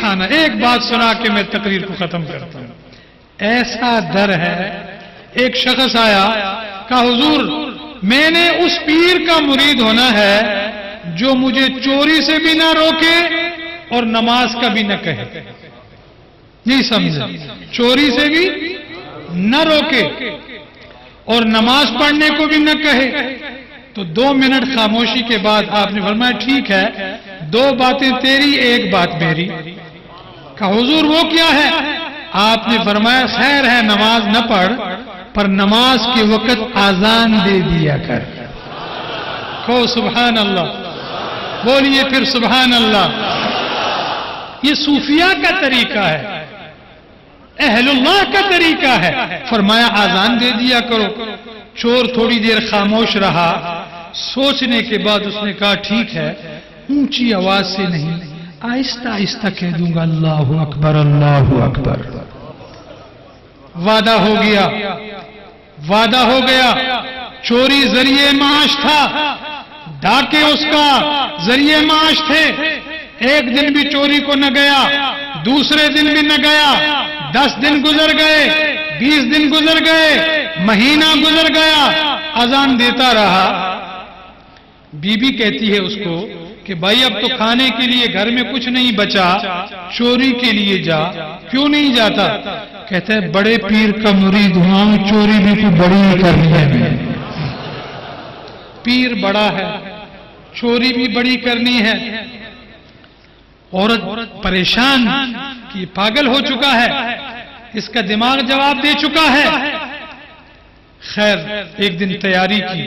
سکھانا. ایک بات سنا کے میں تقریر کو ختم کرتا ہوں. ایسا در ہے. ایک شخص آیا, کہا حضور میں نے اس پیر کا مرید ہونا ہے جو مجھے چوری سے بھی نہ روکے اور نماز کا بھی نہ کہے. نہیں سمجھا؟ چوری سے بھی نہ روکے اور نماز پڑھنے کو بھی نہ کہے. تو 2 منٹ خاموشی کے بعد آپ نے فرمایا ٹھیک ہے, 2 باتیں تیری 1 بات میری. کہا حضور وہ کیا ہے؟ آپ نے فرمایا خیر ہے نماز نہ پڑھ, پر نماز کے وقت آذان دے دیا کر. کہو سبحان اللہ. بولیے پھر سبحان اللہ. یہ صوفیاء کا طریقہ ہے, اہل اللہ کا طریقہ ہے. فرمایا آذان دے دیا کرو. چور تھوڑی دیر خاموش رہا, سوچنے کے بعد اس نے کہا ٹھیک ہے, اونچی آواز سے نہیں, آہستہ آہستہ کہہ دوں گا اللہ اکبر اللہ اکبر. وعدہ ہو گیا, وعدہ ہو گیا. چوری ذریعہ معاش تھا, ڈاکے اس کا ذریعہ معاش تھے. ایک دن بھی چوری کو نہ گیا, دوسرے دن بھی نہ گیا, 10 دن گزر گئے, 20 دن گزر گئے, مہینہ گزر گیا, اذان دیتا رہا. بی بی کہتی ہے اس کو کہ بھائی اب تو کھانے کے لیے گھر میں کچھ نہیں بچا, چوری کے لیے جا. کیوں نہیں جاتا؟ کہتا ہے بڑے پیر کا مرید ہوں, چوری بھی تو بڑی ہی کرنی ہے. پیر بڑا ہے, چوری بھی بڑی کرنی ہے. عورت پریشان کہ پاگل ہو چکا ہے, اس کا دماغ جواب دے چکا ہے. خیر ایک دن تیاری کی,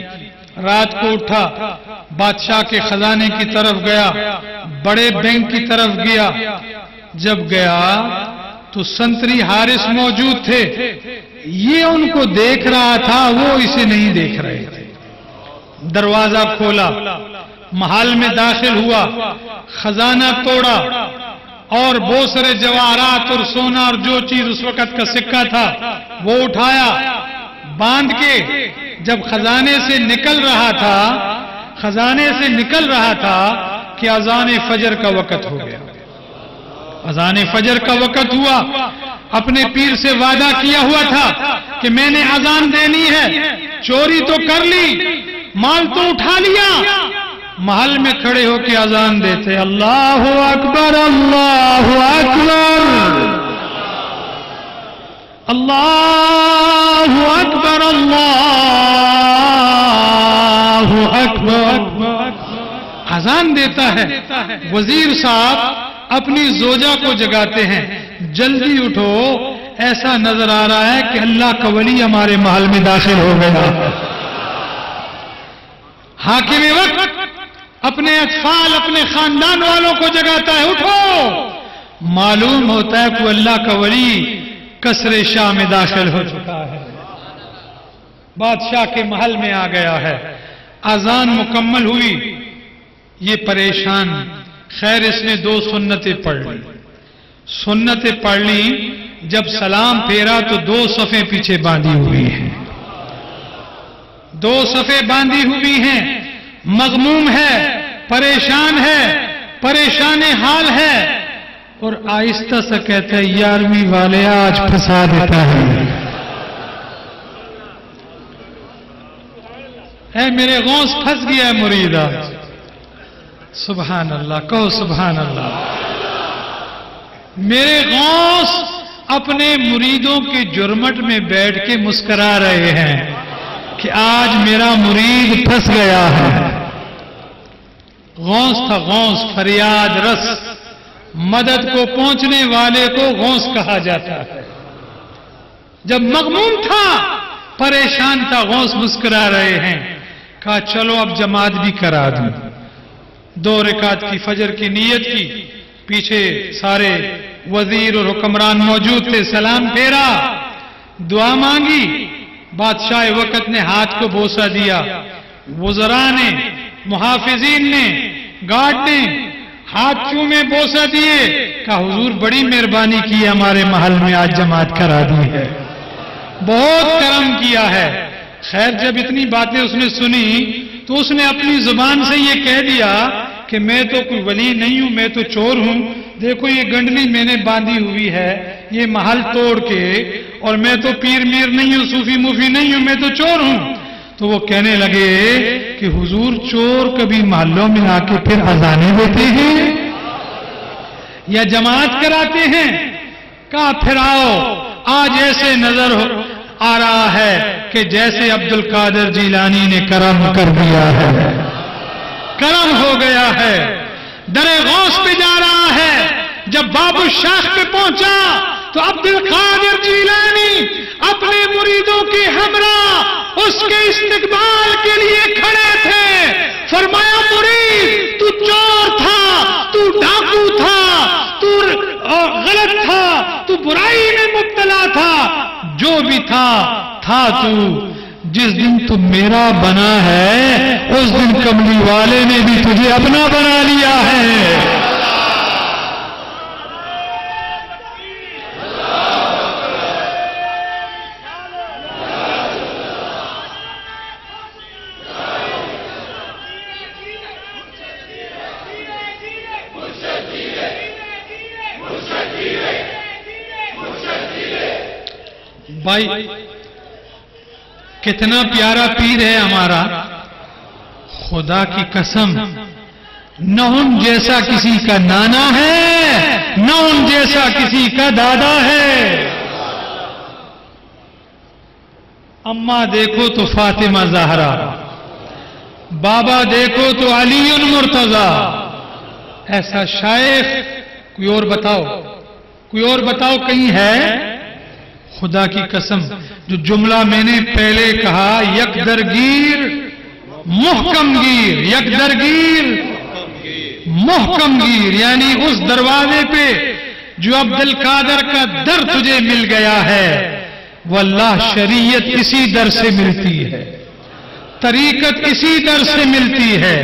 رات کو اٹھا, بادشاہ کے خزانے کی طرف گیا, بڑے بینک کی طرف گیا. جب گیا تو سنتری حارث موجود تھے. یہ ان کو دیکھ رہا تھا, وہ اسے نہیں دیکھ رہے تھے. دروازہ کھولا, محل میں داخل ہوا, خزانہ توڑا اور بہت سارے جواہرات اور سونا اور جو چیز اس وقت کا سکہ تھا وہ اٹھایا, باندھ کے جب خزانے سے نکل رہا تھا, خزانے سے نکل رہا تھا کہ اذان فجر کا وقت ہو گیا. اذان فجر کا وقت ہوا. اپنے پیر سے وعدہ کیا ہوا تھا کہ میں نے اذان دینی ہے, چوری تو کر لی, مال تو اٹھا لیا. محل میں کھڑے ہو کے اذان دیتے اللہ اکبر اللہ اکبر اللہ اکبر اللہ اکبر. اذان دیتا ہے. وزیر صاحب اپنی زوجہ کو جگاتے ہیں, جلدی اٹھو, ایسا نظر آ رہا ہے کہ اللہ کا ولی ہمارے محل میں داخل ہو گیا. حاکم وقت اپنے اطفال اپنے خاندان والوں کو جگاتا ہے, اٹھو. معلوم ہوتا ہے کہ اللہ کا ولی قصر شاہ میں داخل ہو چکا ہے, بادشاہ کے محل میں آ گیا ہے. اذان مکمل ہوئی, یہ پریشان. خیر اس نے 2 سنتیں پڑھ لی. سنتیں پڑھ لی, جب سلام پھیرا تو 2 صفیں پیچھے باندھی ہوئی ہیں. 2 صفیں باندھی ہوئی ہیں. مغموم ہے, پریشان ہے, پریشان حال ہے, اور آہستہ سے کہتا ہے 11ویں والے آج پھنسا دیتا ہے. اے میرے غوث پھنس گیا ہے مریدہ. سبحان اللہ, کہو سبحان اللہ. میرے غوث اپنے مریدوں کے جرمٹ میں بیٹھ کے مسکرا رہے ہیں کہ آج میرا مرید پھنس گیا ہے. غوث تھا, غوث فریاد رس, مدد کو پہنچنے والے کو غوث کہا جاتا ہے. جب مغموم تھا, پریشان تھا, غوث مسکرا رہے ہیں. کہا چلو اب جماعت بھی کرا دوں. 2 رکعت کی فجر کی نیت کی, پیچھے سارے وزیر اور حکمران موجود تھے. سلام پھیرا, دعا مانگی. بادشاہ وقت نے ہاتھ کو بوسہ دیا, وزراء نے, محافظین نے, گارڈ نے ہاتھ چومے بوسہ دیے. کہا حضور بڑی مہربانی کی ہے, ہمارے محل میں آج جماعت کرا دی ہے, بہت کرم کیا ہے. خیر جب اتنی باتیں اس نے سنی تو اس نے اپنی زبان سے یہ کہہ دیا کہ میں تو کوئی ولی نہیں ہوں، میں تو چور ہوں، دیکھو یہ گنڈلی میں نے باندھی ہوئی ہے یہ محل توڑ کے، اور میں تو پیر میر نہیں ہوں، صوفی موفی نہیں ہوں، میں تو چور ہوں۔ تو وہ کہنے لگے کہ حضور چور کبھی محلوں میں آ کے پھر اذانیں دیتے ہیں یا جماعت کراتے ہیں؟ کہا پھر آؤ، آج ایسے نظر آ رہا ہے کہ جیسے عبد القادر جیلانی نے کرم کر دیا ہے، کرم ہو گیا ہے، در غوث پہ جا رہا ہے۔ جب باب الشاخ پہ پہنچا تو عبد القادر جیلانی اپنے مریدوں کے ہمراہ اس کے استقبال کے لیے کھڑے تھے۔ فرمایا مرید تو چور تھا، تو ڈاکو تھا، تو غلط تھا، تو برائی میں مبتلا تھا، جو بھی تھا تو جس دن تم میرا بنا ہے اس دن کملی والے نے بھی تجھے اپنا بنا لیا ہے۔ بھائی کتنا پیارا پیر ہے ہمارا، خدا کی قسم نہ ان جیسا کسی کا نانا ہے نہ ان جیسا کسی کا دادا ہے۔ اماں دیکھو تو فاطمہ زہرا، بابا دیکھو تو علی مرتضی، ایسا شیخ کوئی اور بتاؤ، کوئی اور بتاؤ کہیں ہے؟ خدا کی قسم جو جملہ میں نے پہلے کہا، یک درگیر محکم گیر، یک درگیر محکم گیر، یعنی اس دروازے پہ جو عبد القادر کا در تجھے مل گیا ہے، واللہ شریعت اسی در سے ملتی ہے، طریقت اسی در سے ملتی ہے،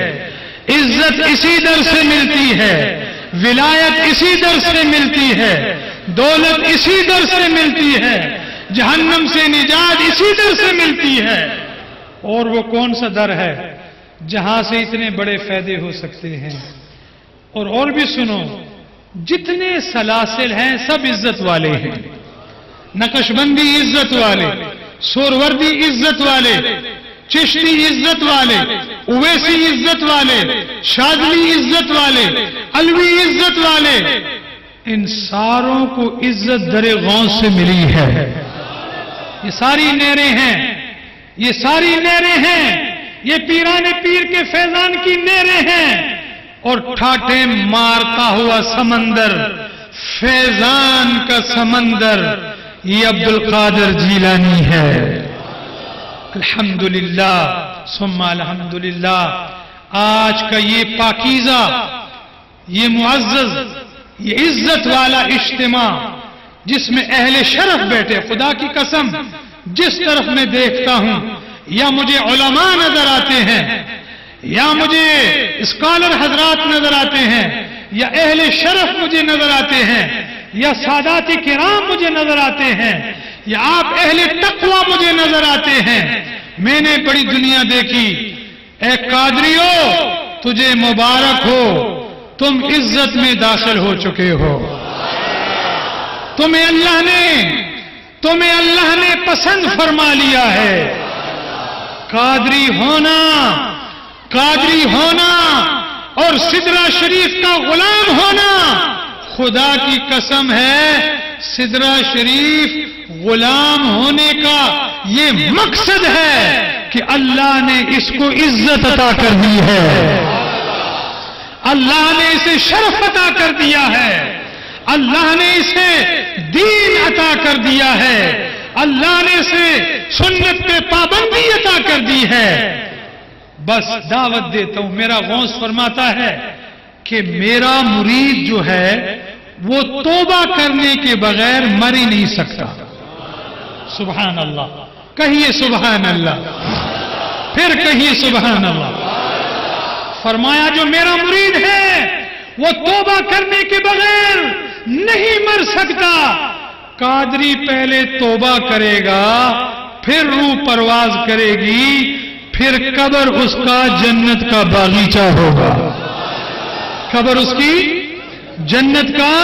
عزت اسی در سے ملتی ہے، ولایت اسی در سے ملتی ہے، دولت اسی در سے ملتی ہے، جہنم سے نجات اسی در سے ملتی ہے۔ اور وہ کون سا در ہے جہاں سے اتنے بڑے فائدے ہو سکتے ہیں؟ اور بھی سنو، جتنے سلاسل ہیں سب عزت والے ہیں، نقش بندی عزت والے، سوروردی عزت والے، چشتی عزت والے، اویسی عزت والے، شاذلی عزت والے، علوی عزت والے، ان ساروں کو عزت در غوث سے ملی ہے۔ یہ ساری نہریں ہیں، یہ ساری نہریں ہیں، یہ پیران پیر کے فیضان کی نہریں ہیں، اور ٹھاٹھے مارتا ہوا سمندر، فیضان کا سمندر، یہ عبد القادر جیلانی ہے۔ الحمدللہ ثم الحمدللہ، آج کا یہ پاکیزہ، یہ معزز، یہ عزت والا اجتماع جس میں اہل شرف بیٹھے، خدا کی قسم جس طرف میں دیکھتا ہوں یا مجھے علماء نظر آتے ہیں یا مجھے اسکالر حضرات نظر آتے ہیں یا اہل شرف مجھے نظر آتے ہیں یا سادات کرام مجھے نظر آتے ہیں یا آپ اہل تقوی مجھے نظر آتے ہیں۔ میں نے بڑی دنیا دیکھی، اے قادریو تجھے مبارک ہو، تم عزت میں داخل ہو چکے ہو، تمہیں اللہ نے پسند فرما لیا ہے۔ قادری ہونا اور سدرہ شریف کا غلام ہونا، خدا کی قسم ہے سدرہ شریف غلام ہونے کا یہ مقصد ہے کہ اللہ نے اس کو عزت عطا کر دی ہے، اللہ نے اسے شرف عطا کر دیا ہے، اللہ نے اسے دین عطا کر دیا ہے، اللہ نے اسے سنت پہ پابندی عطا کر دی ہے۔ بس دعوت دیتا ہوں، میرا غوث فرماتا ہے کہ میرا مرید جو ہے وہ توبہ کرنے کے بغیر مر ہی نہیں سکتا۔ سبحان اللہ، کہیے سبحان اللہ، پھر کہیے سبحان اللہ۔ فرمایا جو میرا مرید ہے وہ توبہ کرنے کے بغیر نہیں مر سکتا۔ قادری پہلے توبہ کرے گا، پھر روح پرواز کرے گی، پھر قبر اس کا جنت کا باغیچہ ہوگا۔ قبر اس کی جنت کا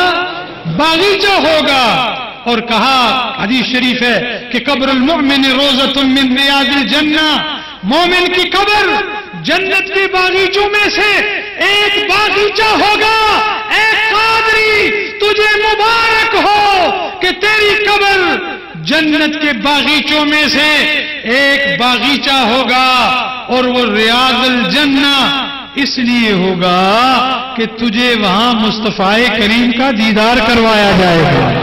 باغیچہ ہوگا. اور کہا حدیث شریف ہے کہ قبر المؤمن روضۃ من ریاض الجنہ، مومن کی قبر جنت کے باغیچوں میں سے ایک باغیچہ ہوگا. اے قادری تجھے مبارک ہو کہ تیری قبر جنت کے باغیچوں میں سے ایک باغیچہ ہوگا، اور وہ ریاض الجنہ اس لیے ہوگا کہ تجھے وہاں مصطفیٰ کریم کا دیدار کروایا جائے گا.